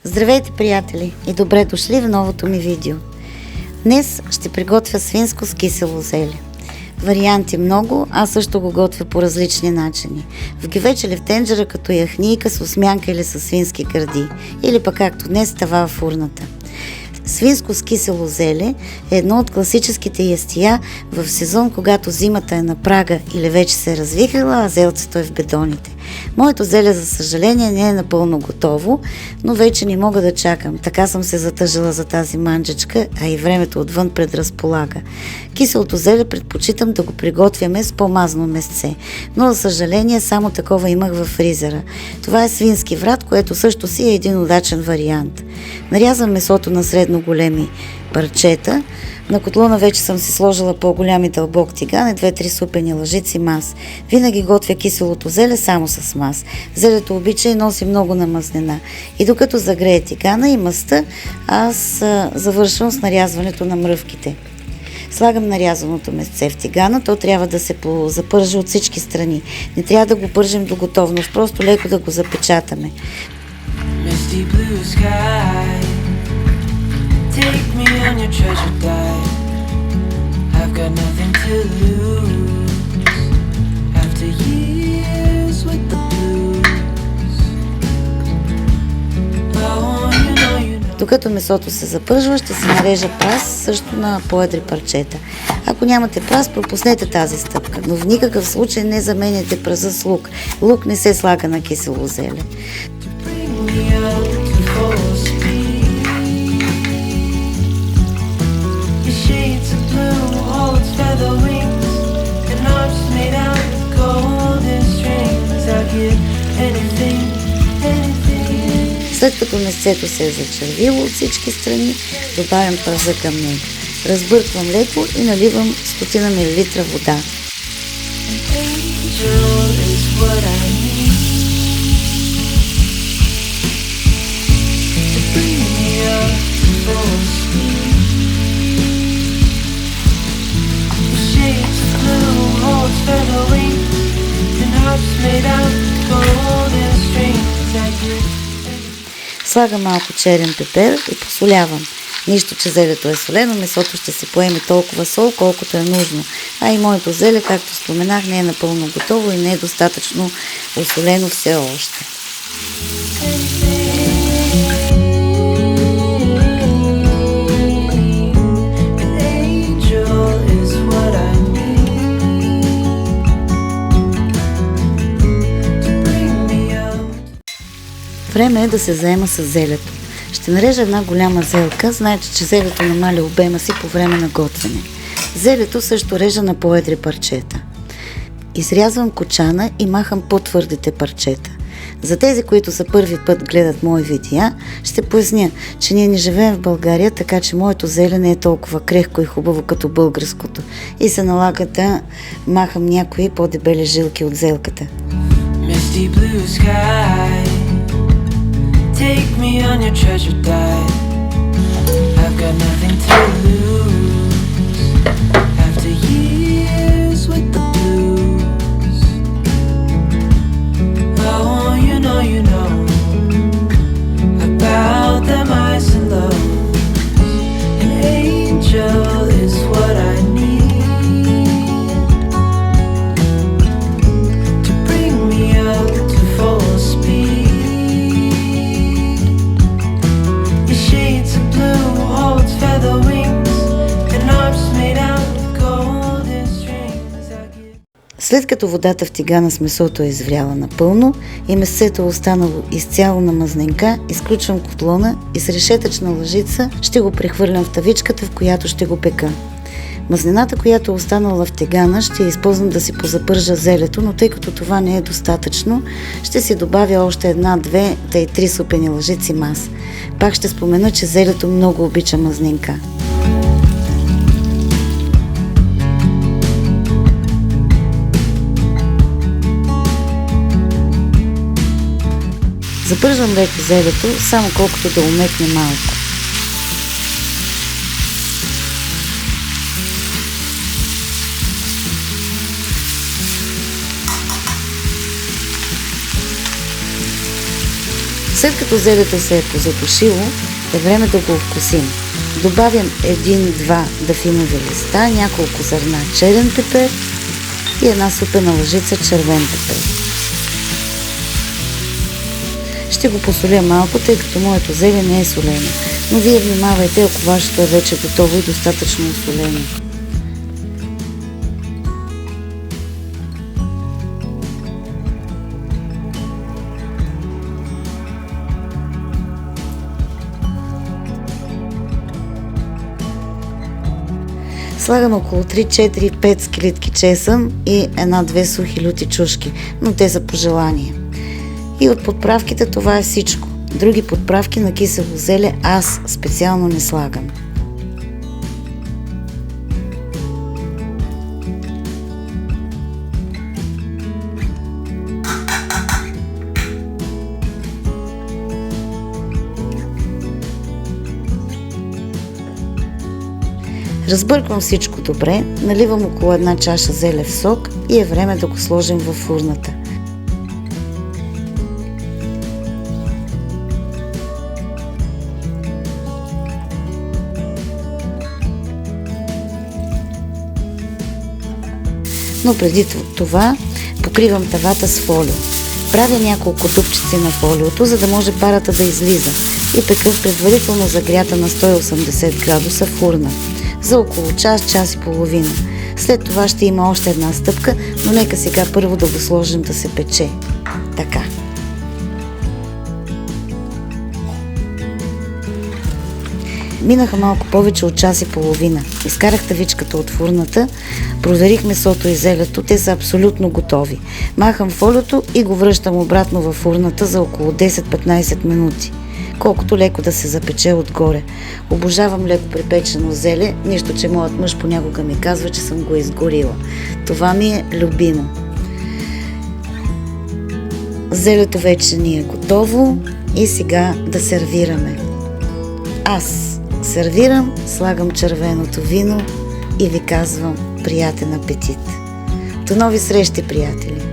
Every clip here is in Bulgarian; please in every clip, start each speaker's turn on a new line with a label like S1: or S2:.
S1: Здравейте, приятели, и добре дошли в новото ми видео. Днес ще приготвя свинско с кисело зеле. Варианти много, аз също го готвя по различни начини. В гювеч или в тенджера като яхнийка с осмянка или с свински гърди, или пък както днес тава в урната. Свинско с кисело зеле е едно от класическите ястия в сезон, когато зимата е на прага или вече се е развихрила, а зелцето е в бедоните. Моето зеле, за съжаление, не е напълно готово, но вече не мога да чакам. Така съм се затъжила за тази манджичка, а и времето отвън предразполага. Киселото зеле предпочитам да го приготвяме с по-мазно месце, но за съжаление само такова имах във фризера. Това е свински врат, което също си е един удачен вариант. Нарязвам месото на средно големи парчета. На котлона вече съм си сложила по-голям и дълбок тиган и 2-3 супени лъжици мас. Винаги готвя киселото зеле само с мас. Зелето обича и носи много на мазнина. И докато загрее тигана и маста, аз завършвам с нарязването на мръвките. Слагам нарязаното месце в тигана, то трябва да се запържи от всички страни. Не трябва да го пържим до готовност, просто леко да го запечатаме.
S2: Take me on your treasure dive. I've got nothing to lose. After years with the blues. Oh, you know.
S1: Докато месото се запържва, ще се нарежа прас също на по-едри парчета. Ако нямате прас, пропуснете тази стъпка, но в никакъв случай не заменяйте праса с лук. Лук не се слага на кисело зеле. След като месцето се е зачервило от всички страни, добавям праса към него. Разбърквам леко и наливам 100 мл вода. Слагам малко черен пепер и посолявам. Нищо, че зелето е солено, месото ще се поеме толкова сол, колкото е нужно. А и моето зеле, както споменах, не е напълно готово и не е достатъчно осолено все още. Време е да се заема с зелето. Ще нарежа една голяма зелка, знаете, че зелето намаля обема си по време на готвене. Зелето също режа на по-едри парчета. Изрязвам кочана и махам по-твърдите парчета. За тези, които за първи път гледат мои видеа, ще поясня, че ние не живеем в България, така че моето зеле не е толкова крехко и хубаво като българското и се налага да махам някои по-дебели жилки от зелката.
S2: Take me on your treasure dive. I've got nothing to lose. After years with the blues. Oh, you know about them highs and lows. An angel is what I need to bring me up to full speed.
S1: След като водата в тигана с месото е извряла напълно и месето е останало изцяло на мазнинка, изключвам котлона и с решетъчна лъжица ще го прехвърлям в тавичката, в която ще го пека. Мазнината, която е останала в тигана, ще използвам да си позапържа зелето, но тъй като това не е достатъчно, ще си добавя още 1, 2, 3 супени лъжици мас. Пак ще спомена, че зелето много обича мазнинка. Запържвам леко зелето, само колкото да умекне малко. След като зелето се е позапушило, е време да го вкусим. Добавям 1-2 дафинови листа, няколко зърна черен пипер и една супена лъжица червен пипер. Ще го посоля малко, тъй като моето зеле не е солено, но вие внимавайте, ако вашето е вече готово и достатъчно солено. Слагам около 3-4-5 скелитки чесън и 1-2 сухи люти чушки, но те са по желание. И от подправките това е всичко. Други подправки на кисело зеле аз специално не слагам. Разбърквам всичко добре, наливам около една чаша зелев сок и е време да го сложим във фурната. Но преди това покривам тавата с фолио. Правя няколко дупчици на фолиото, за да може парата да излиза и пека в предварително загрята на 180 градуса фурна за около час и половина. След това ще има още една стъпка, но нека сега първо да го сложим да се пече. Така. Минаха малко повече от час и половина. Изкарах тавичката от фурната, проверих месото и зелето, те са абсолютно готови. Махам фолиото и го връщам обратно във фурната за около 10-15 минути. Колкото леко да се запече отгоре. Обожавам леко припечено зеле, нищо че моят мъж понякога ми казва, че съм го изгорила. Това ми е любимо. Зелето вече ни е готово и сега да сервираме. Аз сервирам, слагам червеното вино и ви казвам приятен апетит. До нови срещи, приятели!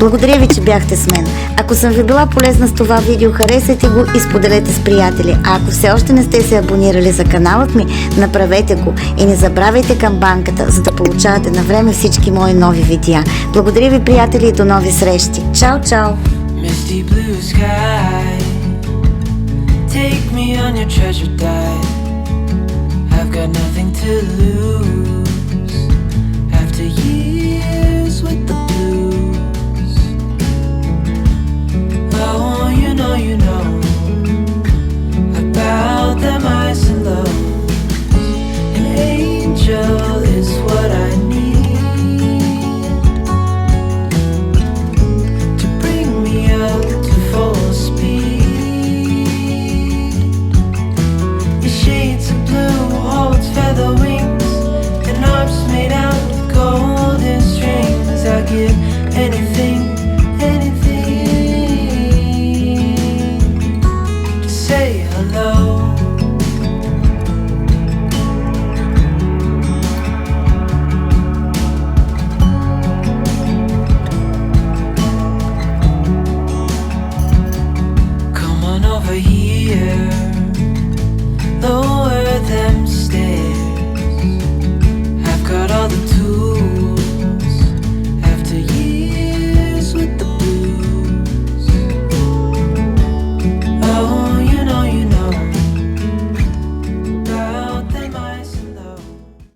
S1: Благодаря ви, че бяхте с мен. Ако съм ви била полезна с това видео, харесайте го и споделете с приятели. А ако все още не сте се абонирали за каналът ми, направете го и не забравяйте камбанката, за да получавате на време всички мои нови видеа. Благодаря ви, приятели, и до нови срещи. Чао, чао!
S2: Misty blue sky, take me on your treasure dive. I've got nothing to lose.